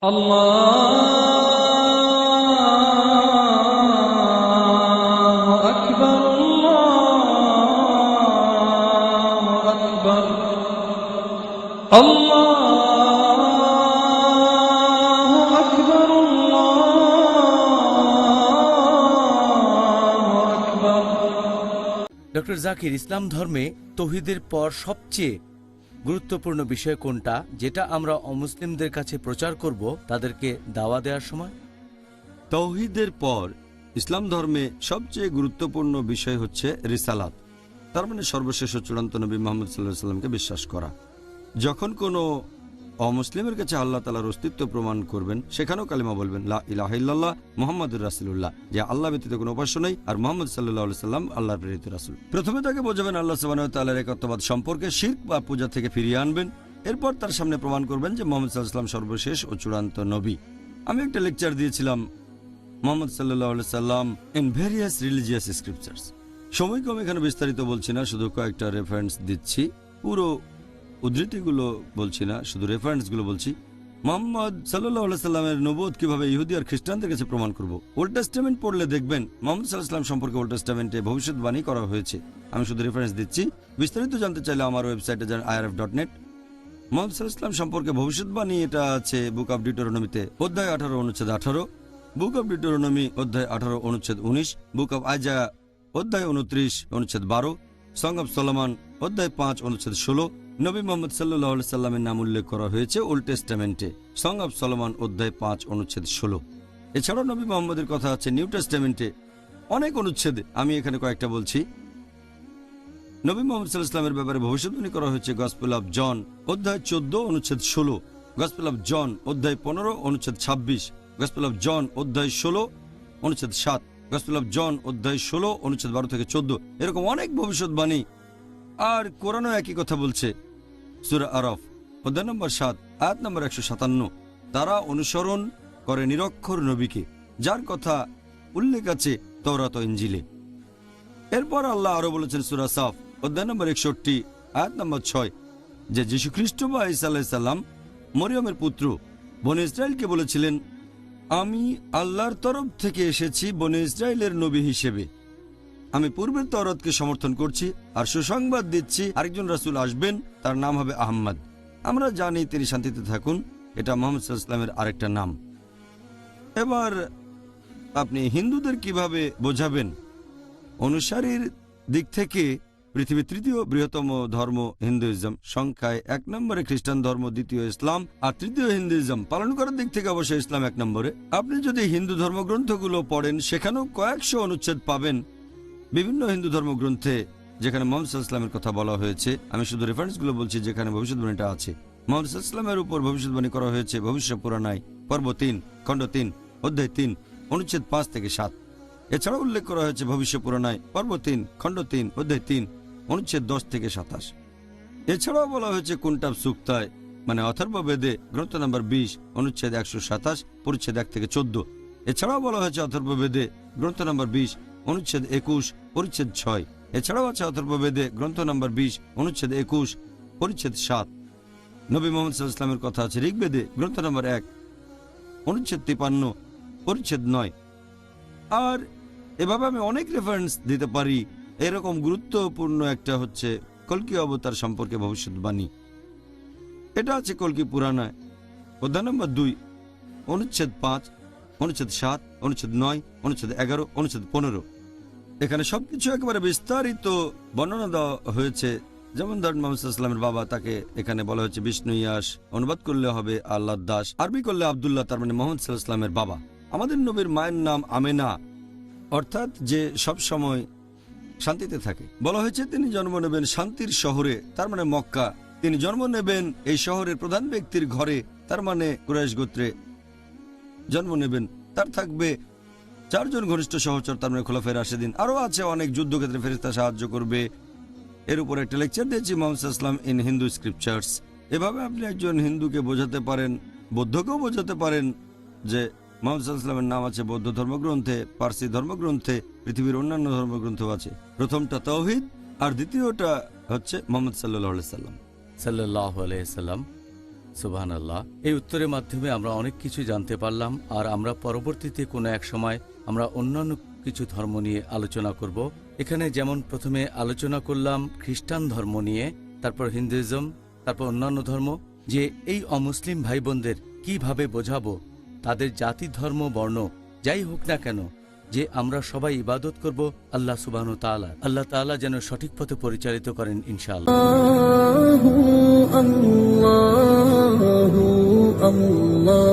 আল্লাহু আকবার, আল্লাহু আকবার, আল্লাহু আকবার, আল্লাহু আকবার। ডক্টর জাকির, ইসলাম ধর্মে তৌহিদের পর সবচেয়ে গুরুত্বপূর্ণ বিষয় কোনটা, যেটা আমরা অমুসলিমদের কাছে প্রচার করব তাদেরকে দাওয়া দেওয়ার সময়? তাওহীদের পর ইসলাম ধর্মে সবচেয়ে গুরুত্বপূর্ণ বিষয় হচ্ছে রিসালাত, তার মানে সর্বশেষ ও চূড়ান্ত নবী মুহাম্মদ সাল্লাল্লাহু আলাইহি সাল্লামকে বিশ্বাস করা। যখন কোনো অমুসলিমের কাছে আল্লাহ তাআলার অস্তিত্ব প্রমাণ করবেন, সেখানেও কালিমা বলবেন লা ইলাহা ইল্লাল্লাহ মুহাম্মাদুর রাসূলুল্লাহ, যে আল্লাহ ব্যতীত কোনো উপাস্য নেই আর মুহাম্মদ সাল্লাল্লাহু আলাইহি সাল্লাম আল্লাহর প্রেরিত রাসূল। প্রথমে তাকে বোঝাবেন আল্লাহ সুবহানাহু ওয়া তাআলার একত্ববাদ সম্পর্কে, শিরক বা পূজা থেকে ফিরিয়ে আনবেন। এরপর তার সামনে প্রমাণ করবেন যে মুহাম্মদ সাল্লাল্লাহু আলাইহি সাল্লাম সর্বশেষ ও চূড়ান্ত নবী। আমি একটা লেকচার দিয়েছিলাম, মুহাম্মদ সাল্লাল্লাহু আলাইহি সাল্লাম ইন ভেরিয়াস রিলিজিয়াস স্ক্রিপচার্স। সময় কম, এখানে বিস্তারিত বলছি না, শুধু কয়েকটা রেফারেন্স দিচ্ছি। পুরো উদ্ধৃতিগুলো বলছি না, শুধু রেফারেন্সগুলো বলছি। মুহাম্মদ সাল্লাল্লাহু আলাইহি সাল্লামের নবুয়ত কিভাবে ইহুদি আর খ্রিস্টানদের কাছে প্রমাণ করব। ওল্ড টেস্টামেন্ট পড়লে দেখবেন মুহাম্মদ সাল্লাল্লাহু আলাইহি সাল্লাম সম্পর্কে ওল্ড টেস্টামেন্টে ভবিষ্যৎবাণী করা হয়েছে। আমি শুধু রেফারেন্স দিচ্ছি, বিস্তারিত জানতে চাইলে আমার ওয়েবসাইটে যান irf.net। মুহাম্মদ সাল্লাল্লাহু আলাইহি সাল্লাম সম্পর্কে ভবিষ্যৎবাণী এটা আছে বুক অব ডিউটেরোনমিতে অধ্যায় 18 অনুচ্ছেদ 18, বুক অব ডিউটেরোনমি অধ্যায় 18 অনুচ্ছেদ 19, বুক অব আইজায়া অধ্যায় 29 অনুচ্ছেদ 12, সং অব সলোমন অধ্যায় 5 অনুচ্ছেদ 16। নবী মুহাম্মদ সাল্লাল্লাহু আলাইহি সাল্লামের নাম উল্লেখ করা হয়েছে ওল্ড টেস্টামেন্টে সং অব সলোমন অধ্যায় 5 অনুচ্ছেদ 16। এছাড়াও নবী মুহাম্মদের কথা আছে নিউ টেস্টামেন্টে অনেক অনুচ্ছেদ, আমি এখানে কয়েকটা বলছি। নবী মুহাম্মদ সাল্লাল্লাহু আলাইহি সাল্লামের ব্যাপারে ভবিষ্যদ্বাণী করা হয়েছে গসপেল অব জন অধ্যায় 14 অনুচ্ছেদ 16, গসপেল অব জন অধ্যায় 15 অনুচ্ছেদ 26, গসপেল অব জন অধ্যায় 16 অনুচ্ছেদ 7, গসপেল অব জন অধ্যায় 16 অনুচ্ছেদ 12 থেকে 14। এরকম অনেক ভবিষ্যৎবাণী। আর কোরআনও একই কথা বলছে। সূরা আরাফ অধ্যায় নম্বর 7 আয়াত নম্বর 157, তারা অনুসরণ করে নিরক্ষর নবীকে, যার কথা উল্লেখ আছে তাওরাত ও ইনজিলে। এরপর আল্লাহ আরো বলেছেন সূরা সাফ অধ্যায় নম্বর 61 আয়াত নম্বর 6, যে যীশু খ্রিস্ট বা ঈসা আলাইহিস সালাম মরিয়মের পুত্র, বনী ইসরায়েলকে বলেছিলেন, আমি আল্লাহর তরফ থেকে এসেছি বনী ইসরায়েলের নবী হিসেবে। আমি পূর্বের তাওরাতকে সমর্থন করছি আর সুসংবাদ দিচ্ছি আরেকজন রাসূল আসবেন, তার নাম হবে আহমদ। আমরা জানি তিনি শান্তিতে থাকুন, এটা মুহাম্মদ সাল্লাল্লাহু আলাইহি সাল্লামের আরেকটা নাম। এবার আপনি হিন্দুদের কিভাবে বোঝাবেন? অনুসারীর দিক থেকে পৃথিবীর তৃতীয় বৃহত্তম ধর্ম হিন্দুইজম, সংখ্যায় 1 নম্বরে খ্রিস্টান ধর্ম, দ্বিতীয় ইসলাম আর তৃতীয় হিন্দুইজম। পালন করার দিক থেকে অবশ্যই ইসলাম 1 নম্বরে। আপনি যদি হিন্দু ধর্মগ্রন্থগুলো পড়েন, সেখানেও কয়েকশো অনুচ্ছেদ পাবেন বিভিন্ন হিন্দু ধর্মগ্রন্থে যেখানে মুহাম্মদ সাল্লাল্লাহু আলাইহি সাল্লামের কথা বলা হয়েছে। আমি শুধু রেফারেন্সগুলো বলছি যেখানে ভবিষ্যৎবাণীটা আছে। মুহাম্মদ সাল্লাল্লাহু আলাইহি সাল্লামের উপর ভবিষ্যৎবাণী করা হয়েছে ভবিষ্য পুরাণায় পর্ব 3 খণ্ড 3 অধ্যায় 3 অনুচ্ছেদ 5 থেকে 7। এছাড়াও উল্লেখ করা হয়েছে ভবিষ্য পুরাণায় পর্ব 3 খণ্ড 3 অধ্যায় 3 অনুচ্ছেদ 10 থেকে 27। এছাড়াও বলা হয়েছে কুন্টাব সুক্তায় মানে অথর্ববেদে গ্রন্থ নম্বর 20 অনুচ্ছেদ 127 পরিচ্ছেদ 1 থেকে 14। এছাড়াও বলা হয়েছে অথর্ববেদে গ্রন্থ নম্বর 20 অনুচ্ছেদ 21 পরিচ্ছেদ 6। এছাড়াও আছে অথর্ববেদে গ্রন্থ নম্বর 20 অনুচ্ছেদ 21 পরিচ্ছেদ 7। নবী মুহাম্মদ সাল্লাল্লাহু আলাইহি সাল্লামের কথা আছে ঋগ্বেদে গ্রন্থ নম্বর 1 অনুচ্ছেদ 53 পরিচ্ছেদ 9। আর এভাবে আমি অনেক রেফারেন্স দিতে পারি। এরকম গুরুত্বপূর্ণ একটা হচ্ছে কল্কি অবতার সম্পর্কে ভবিষ্যৎবাণী। এটা আছে কল্কি পুরাণায় অধ্যায় নম্বর 2 অনুচ্ছেদ 5 অনুচ্ছেদ 7 অনুচ্ছেদ 9 অনুচ্ছেদ 11 অনুচ্ছেদ 15। এখানে সবকিছু একেবারে বিস্তারিত বর্ণনা দেওয়া হয়েছে। যেমন ধরেন মুহাম্মদ সাল্লাল্লাহু আলাইহি সাল্লামের বাবা, তাকে এখানে বলা হয়েছে বিষ্ণু ইয়াস, অনুবাদ করলে হবে আল্লাহর দাস, আরবি করলে আব্দুল্লাহ, তার মানে মুহাম্মদ সাল্লাল্লাহু আলাইহি সাল্লামের বাবা। আমাদের নবীর মায়ের নাম আমেনা, অর্থাৎ যে সব সময় শান্তিতে থাকে। বলা হয়েছে তিনি জন্ম নেবেন শান্তির শহরে, তার মানে মক্কা। তিনি জন্ম নেবেন এই শহরের প্রধান ব্যক্তির ঘরে, তার মানে কুরাইশ গোত্রে জন্ম নেবেন। তার থাকবে 4 জন ঘনিষ্ঠ সহচর, তার মানে খোলাফায়ে রাশেদিন। আরও আছে অনেক যুদ্ধক্ষেত্রে ফেরেশতা সাহায্য করবে। এর উপর একটা লেকচার দিয়েছি মুহাম্মদ সাল্লাল্লাহু আলাইহি ওয়াসাল্লাম ইন হিন্দু স্ক্রিপচার্স। এভাবে আপনি একজন হিন্দুকে বোঝাতে পারেন, বৌদ্ধকেও বোঝাতে পারেন যে মুহাম্মদ সাল্লাল্লাহু আলাইহি ওয়াসাল্লামের নাম আছে বৌদ্ধ ধর্মগ্রন্থে, পার্সি ধর্মগ্রন্থে, পৃথিবীর অন্যান্য ধর্মগ্রন্থ আছে। প্রথমটা তাওহীদ আর দ্বিতীয়টা হচ্ছে মুহাম্মদ সাল্লাল্লাহু আলাইহি ওয়াসাল্লাম। সাল্লাল্লাহু আলাইহি সাল্লাম সুবহানাল্লাহ। এই উত্তরের মাধ্যমে আমরা অনেক কিছু জানতে পারলাম, আর আমরা পরবর্তীতে কোনো এক সময় আমরা অন্যান্য কিছু ধর্ম নিয়ে আলোচনা করব। এখানে যেমন প্রথমে আলোচনা করলাম খ্রিস্টান ধর্ম নিয়ে, তারপর হিন্দুইজম, তারপর অন্যান্য ধর্ম, যে এই অমুসলিম ভাই বোনদের কীভাবে বোঝাবো তাদের জাতি ধর্ম বর্ণ যাই হোক না কেন, যে আমরা সবাই ইবাদত করব আল্লাহ সুবহানাহু ওয়া তাআলা। আল্লাহ তাআলা যেন সঠিক পথে পরিচালিত করেন ইনশাআল্লাহ। আল্লাহু আল্লাহু আল্লাহ।